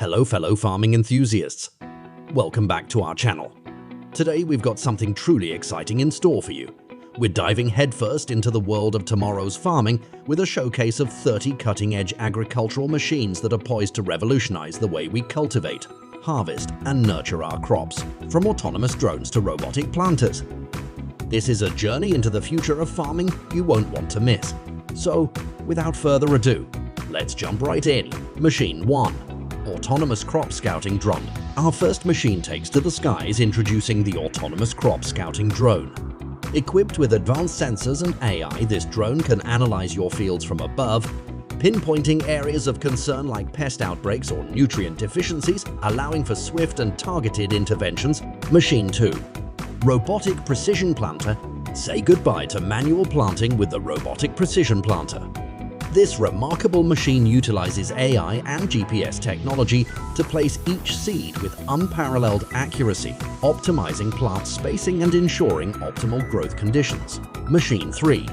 Hello fellow farming enthusiasts. Welcome back to our channel. Today we've got something truly exciting in store for you. We're diving headfirst into the world of tomorrow's farming with a showcase of 30 cutting-edge agricultural machines that are poised to revolutionize the way we cultivate, harvest and nurture our crops, from autonomous drones to robotic planters. This is a journey into the future of farming you won't want to miss. So, without further ado, let's jump right in. Machine 1. Autonomous Crop Scouting Drone. Our first machine takes to the skies introducing the Autonomous Crop Scouting Drone. Equipped with advanced sensors and AI, this drone can analyze your fields from above, pinpointing areas of concern like pest outbreaks or nutrient deficiencies, allowing for swift and targeted interventions. Machine 2. Robotic Precision Planter. Say goodbye to manual planting with the Robotic Precision Planter. This remarkable machine utilizes AI and GPS technology to place each seed with unparalleled accuracy, optimizing plant spacing and ensuring optimal growth conditions. Machine 3.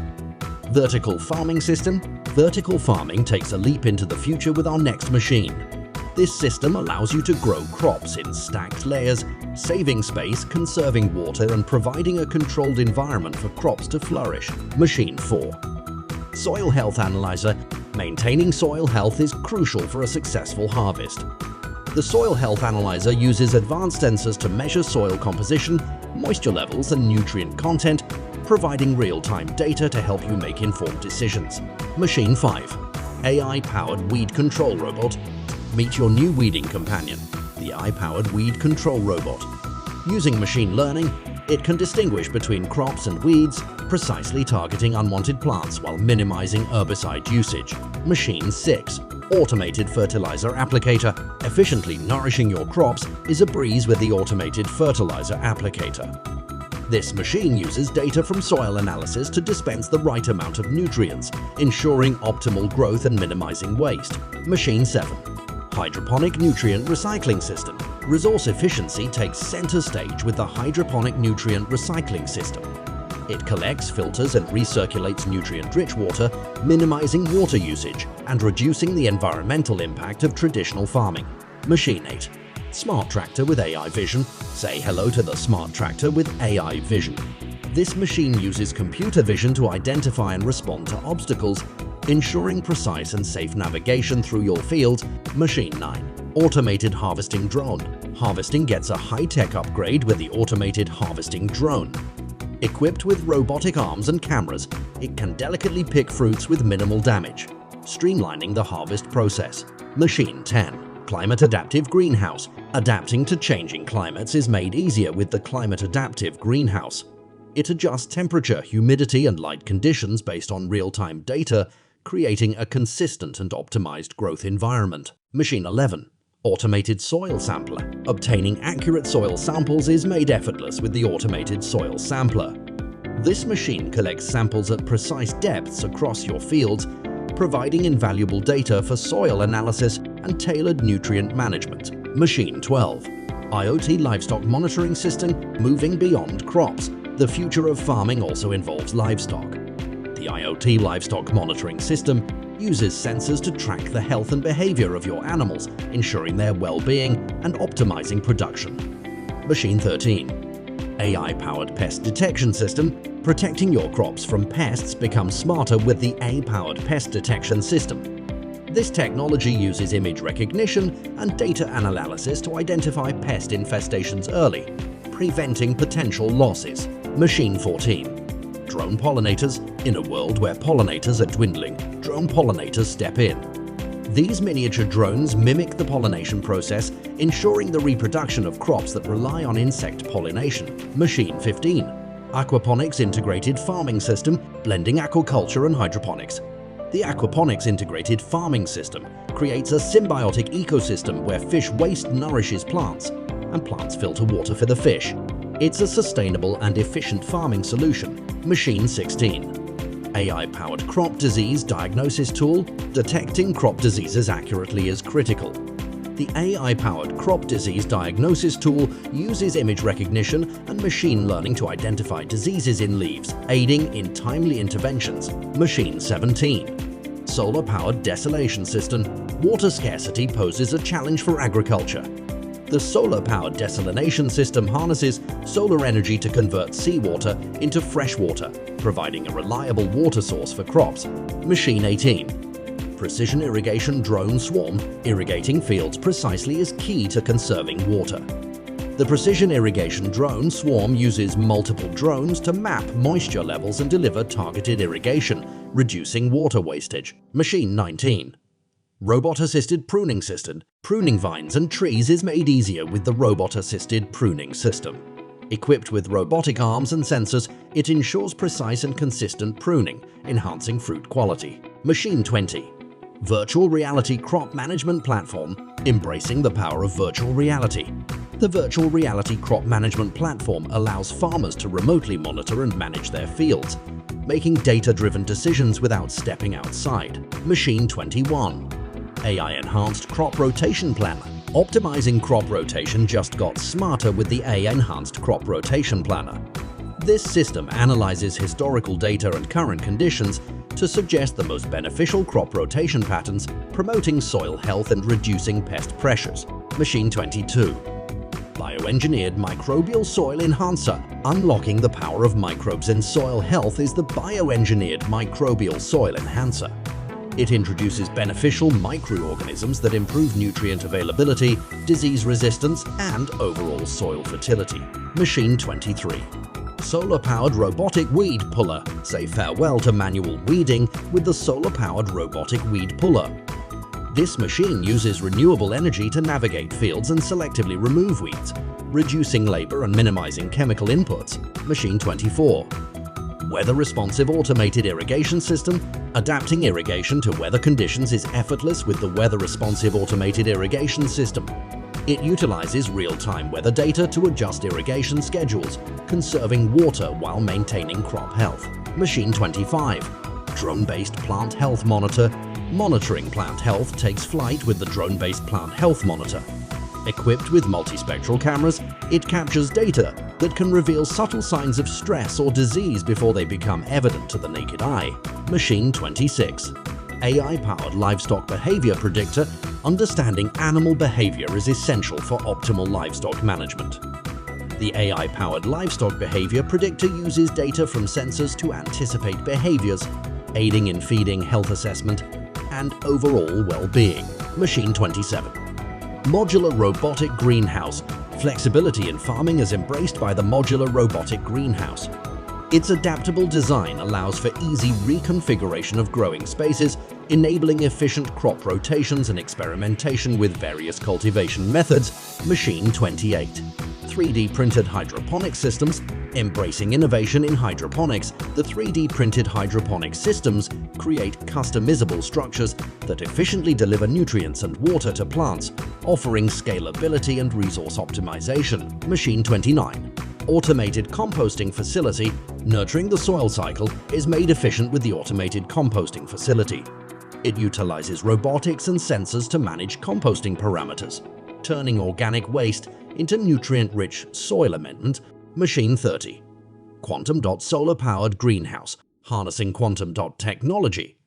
Vertical Farming System. Vertical farming takes a leap into the future with our next machine. This system allows you to grow crops in stacked layers, saving space, conserving water, and providing a controlled environment for crops to flourish. Machine 4. Soil Health Analyzer. Maintaining soil health is crucial for a successful harvest. The Soil Health Analyzer uses advanced sensors to measure soil composition, moisture levels, and nutrient content, providing real-time data to help you make informed decisions. Machine 5. AI-powered Weed Control Robot. Meet your new weeding companion, the AI-powered Weed Control Robot. Using machine learning, it can distinguish between crops and weeds, precisely targeting unwanted plants while minimizing herbicide usage. Machine 6. Automated Fertilizer Applicator. Efficiently nourishing your crops is a breeze with the Automated Fertilizer Applicator. This machine uses data from soil analysis to dispense the right amount of nutrients, ensuring optimal growth and minimizing waste. Machine 7. Hydroponic Nutrient Recycling System. Resource efficiency takes center stage with the Hydroponic Nutrient Recycling System. It collects, filters, and recirculates nutrient-rich water, minimizing water usage and reducing the environmental impact of traditional farming. Machine 8. Smart Tractor with AI Vision. Say hello to the Smart Tractor with AI Vision. This machine uses computer vision to identify and respond to obstacles, ensuring precise and safe navigation through your field. Machine 9. Automated Harvesting Drone. Harvesting gets a high-tech upgrade with the Automated Harvesting Drone. Equipped with robotic arms and cameras, it can delicately pick fruits with minimal damage, streamlining the harvest process. Machine 10. Climate Adaptive Greenhouse. Adapting to changing climates is made easier with the Climate Adaptive Greenhouse. It adjusts temperature, humidity, and light conditions based on real-time data, creating a consistent and optimized growth environment. Machine 11. Automated Soil Sampler. Obtaining accurate soil samples is made effortless with the Automated Soil Sampler. This machine collects samples at precise depths across your fields, providing invaluable data for soil analysis and tailored nutrient management. Machine 12. IoT Livestock Monitoring System. Moving beyond crops. The future of farming also involves livestock. The IoT Livestock Monitoring System uses sensors to track the health and behavior of your animals, ensuring their well-being and optimizing production. Machine 13. AI-powered Pest Detection System. Protecting your crops from pests becomes smarter with the AI-powered Pest Detection System. This technology uses image recognition and data analysis to identify pest infestations early, preventing potential losses. Machine 14. Drone Pollinators. In a world where pollinators are dwindling, drone pollinators step in. These miniature drones mimic the pollination process, ensuring the reproduction of crops that rely on insect pollination. Machine 15. Aquaponics Integrated Farming System. Blending aquaculture and hydroponics. The Aquaponics Integrated Farming System creates a symbiotic ecosystem where fish waste nourishes plants, and plants filter water for the fish. It's a sustainable and efficient farming solution. Machine 16. AI-powered Crop Disease Diagnosis Tool. Detecting crop diseases accurately is critical. The AI-powered Crop Disease Diagnosis Tool uses image recognition and machine learning to identify diseases in leaves, aiding in timely interventions. Machine 17. Solar-powered Desolation System. water scarcity poses a challenge for agriculture. The solar-powered desalination system harnesses solar energy to convert seawater into fresh water, providing a reliable water source for crops. Machine 18. Precision irrigation drone swarm irrigating fields precisely is key to conserving water. The precision irrigation drone swarm uses multiple drones to map moisture levels and deliver targeted irrigation, reducing water wastage. Machine 19. Robot-assisted pruning system. Pruning vines and trees is made easier with the robot-assisted pruning system. Equipped with robotic arms and sensors, it ensures precise and consistent pruning, enhancing fruit quality. Machine 20. Virtual reality crop management platform, embracing the power of virtual reality. The virtual reality crop management platform allows farmers to remotely monitor and manage their fields, making data-driven decisions without stepping outside. Machine 21. AI-enhanced crop rotation planner. Optimizing crop rotation just got smarter with the AI-enhanced crop rotation planner. This system analyzes historical data and current conditions to suggest the most beneficial crop rotation patterns, promoting soil health and reducing pest pressures. Machine 22. Bioengineered microbial soil enhancer. Unlocking the power of microbes in soil health is the bioengineered microbial soil enhancer. It introduces beneficial microorganisms that improve nutrient availability, disease resistance, and overall soil fertility. Machine 23. Solar-powered robotic weed puller. Say farewell to manual weeding with the solar-powered robotic weed puller. This machine uses renewable energy to navigate fields and selectively remove weeds, reducing labor and minimizing chemical inputs. Machine 24. Weather-responsive automated irrigation system. Adapting irrigation to weather conditions is effortless with the weather-responsive automated irrigation system. It utilizes real-time weather data to adjust irrigation schedules, conserving water while maintaining crop health. Machine 25. Drone-based plant health monitor. Monitoring plant health takes flight with the drone-based plant health monitor. Equipped with multispectral cameras, it captures data that can reveal subtle signs of stress or disease before they become evident to the naked eye. Machine 26. AI-powered livestock behavior predictor. Understanding animal behavior is essential for optimal livestock management. The AI-powered livestock behavior predictor uses data from sensors to anticipate behaviors, aiding in feeding, health assessment, and overall well-being. Machine 27. Modular robotic greenhouse. Flexibility in farming is embraced by the modular robotic greenhouse. Its adaptable design allows for easy reconfiguration of growing spaces, enabling efficient crop rotations and experimentation with various cultivation methods. Machine 28. 3D printed hydroponic systems. Embracing innovation in hydroponics, the 3D printed hydroponic systems create customizable structures that efficiently deliver nutrients and water to plants, offering scalability and resource optimization. Machine 29. Automated composting facility. Nurturing the soil cycle is made efficient with the automated composting facility. It utilizes robotics and sensors to manage composting parameters, turning organic waste into nutrient-rich soil amendment. Machine 30. Quantum Dot solar-powered greenhouse. Harnessing quantum dot technology.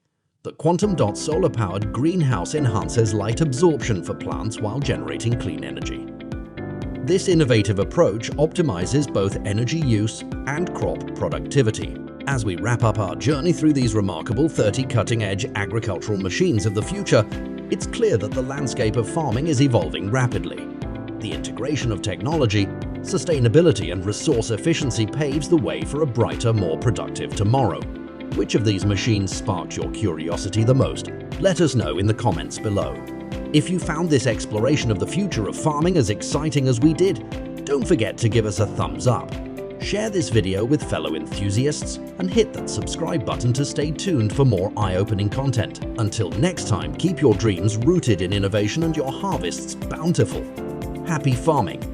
The quantum dot solar-powered greenhouse enhances light absorption for plants while generating clean energy. This innovative approach optimizes both energy use and crop productivity. As we wrap up our journey through these remarkable 30 cutting-edge agricultural machines of the future, it's clear that the landscape of farming is evolving rapidly. The integration of technology, sustainability, and resource efficiency paves the way for a brighter, more productive tomorrow. Which of these machines sparked your curiosity the most? Let us know in the comments below. If you found this exploration of the future of farming as exciting as we did, don't forget to give us a thumbs up. Share this video with fellow enthusiasts and hit that subscribe button to stay tuned for more eye-opening content. Until next time, keep your dreams rooted in innovation and your harvests bountiful. Happy farming!